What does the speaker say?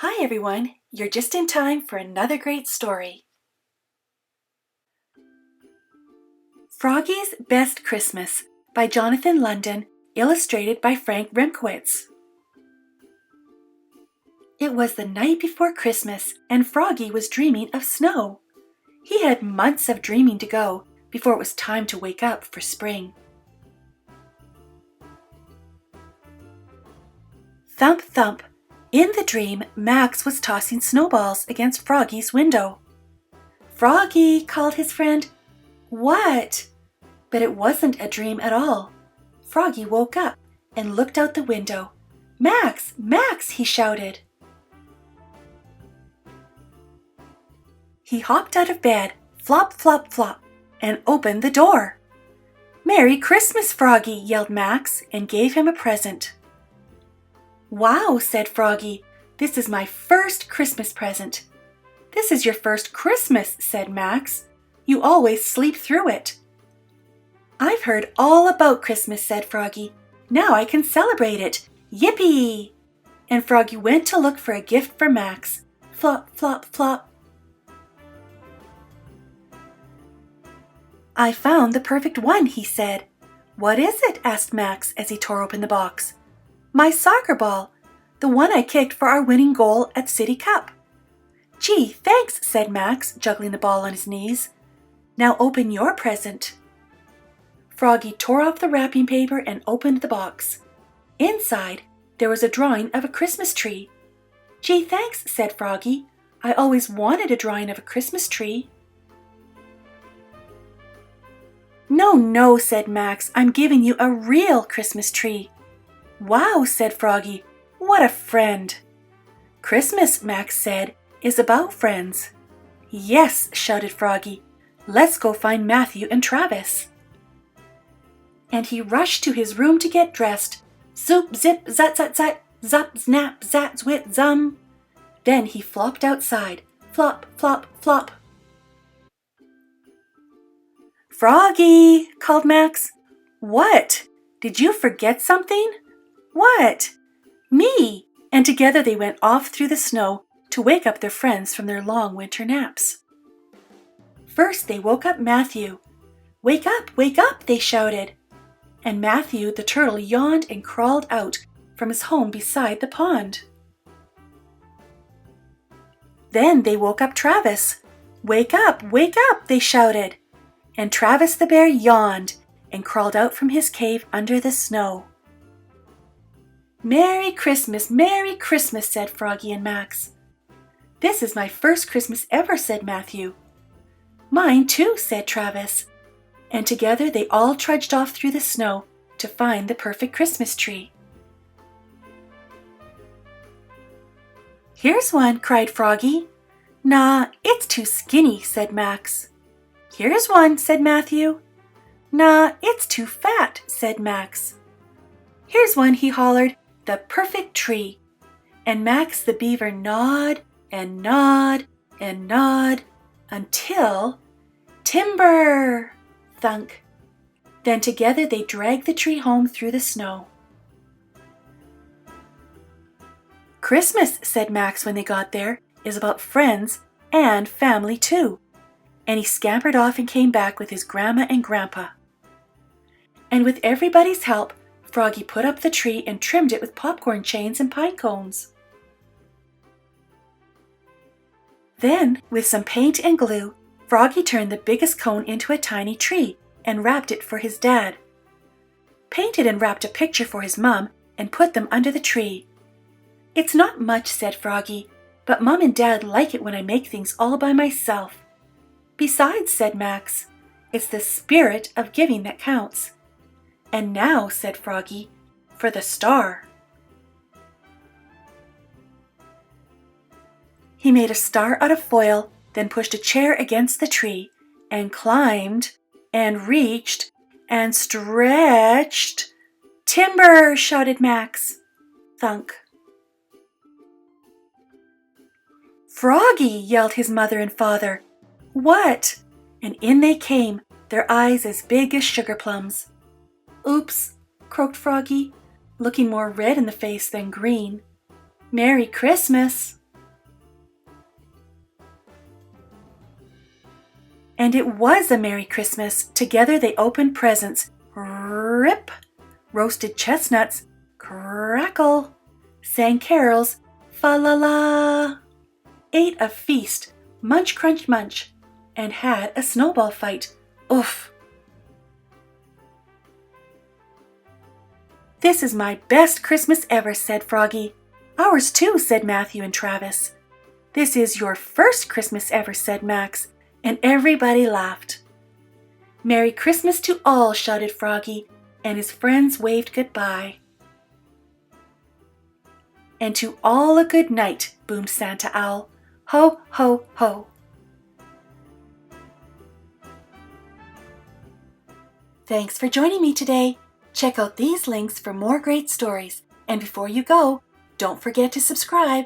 Hi everyone, you're just in time for another great story. Froggy's Best Christmas by Jonathan London, illustrated by Frank Remkowitz. It was the night before Christmas and Froggy was dreaming of snow. He had months of dreaming to go before it was time to wake up for spring. Thump, thump. In the dream, Max was tossing snowballs against Froggy's window. "Froggy," called his friend. "What?" But it wasn't a dream at all. Froggy woke up and looked out the window. "Max! Max!" he shouted. He hopped out of bed, flop, flop, flop, and opened the door. "Merry Christmas, Froggy!" yelled Max and gave him a present. "Wow," said Froggy, "this is my first Christmas present." "This is your first Christmas," said Max. "You always sleep through it." "I've heard all about Christmas," said Froggy. "Now I can celebrate it. Yippee!" And Froggy went to look for a gift for Max. Flop, flop, flop. "I found the perfect one," he said. "What is it?" asked Max as he tore open the box. "My soccer ball, the one I kicked for our winning goal at City Cup." "Gee, thanks," said Max, juggling the ball on his knees. "Now open your present." Froggy tore off the wrapping paper and opened the box. Inside, there was a drawing of a Christmas tree. "Gee, thanks," said Froggy. "I always wanted a drawing of a Christmas tree." "No, no," said Max. "I'm giving you a real Christmas tree." "Wow," said Froggy. "What a friend." "Christmas," Max said, "is about friends." "Yes," shouted Froggy. "Let's go find Matthew and Travis." And he rushed to his room to get dressed. Zoop, zip, zat, zat, zat, zup, snap, zat, zwit, zum. Then he flopped outside. Flop, flop, flop. "Froggy," called Max. "What? Did you forget something?" "What?" "Me." And together they went off through the snow to wake up their friends from their long winter naps. First they woke up Matthew. "Wake up," they shouted. And Matthew the turtle yawned and crawled out from his home beside the pond. Then they woke up Travis. Wake up," they shouted. And Travis the bear yawned and crawled out from his cave under the snow. Merry Christmas," said Froggy and Max. "This is my first Christmas ever," said Matthew. "Mine too," said Travis. And together they all trudged off through the snow to find the perfect Christmas tree. "Here's one," cried Froggy. "Nah, it's too skinny," said Max. "Here's one," said Matthew. "Nah, it's too fat," said Max. "Here's one," he hollered, "the perfect tree." And Max the beaver gnawed and gnawed and gnawed until timber! Thunk. Then together they dragged the tree home through the snow. "Christmas," said Max when they got there, "is about friends and family too." And he scampered off and came back with his grandma and grandpa. And with everybody's help, Froggy put up the tree and trimmed it with popcorn chains and pine cones. Then, with some paint and glue, Froggy turned the biggest cone into a tiny tree and wrapped it for his dad. Painted and wrapped a picture for his mom and put them under the tree. "It's not much," said Froggy, "but Mom and Dad like it when I make things all by myself." "Besides," said Max, "it's the spirit of giving that counts." "And now," said Froggy, "for the star." He made a star out of foil, then pushed a chair against the tree, and climbed, and reached, and stretched. "Timber!" shouted Max. Thunk. "Froggy!" yelled his mother and father. "What?" And in they came, their eyes as big as sugar plums. "Oops," croaked Froggy, looking more red in the face than green. "Merry Christmas!" And it was a Merry Christmas. Together they opened presents. Rip! Roasted chestnuts. Crackle! Sang carols. Fa-la-la! Ate a feast. Munch, crunch, munch. And had a snowball fight. Oof! This is my best Christmas ever, said Froggy. Ours too, said Matthew and Travis. This is your first Christmas ever, said Max, and everybody laughed. Merry Christmas to all, shouted Froggy, and his friends waved goodbye. And to all a good night, boomed Santa Owl. Ho, ho, ho. Thanks for joining me today. Check out these links for more great stories. And before you go, don't forget to subscribe.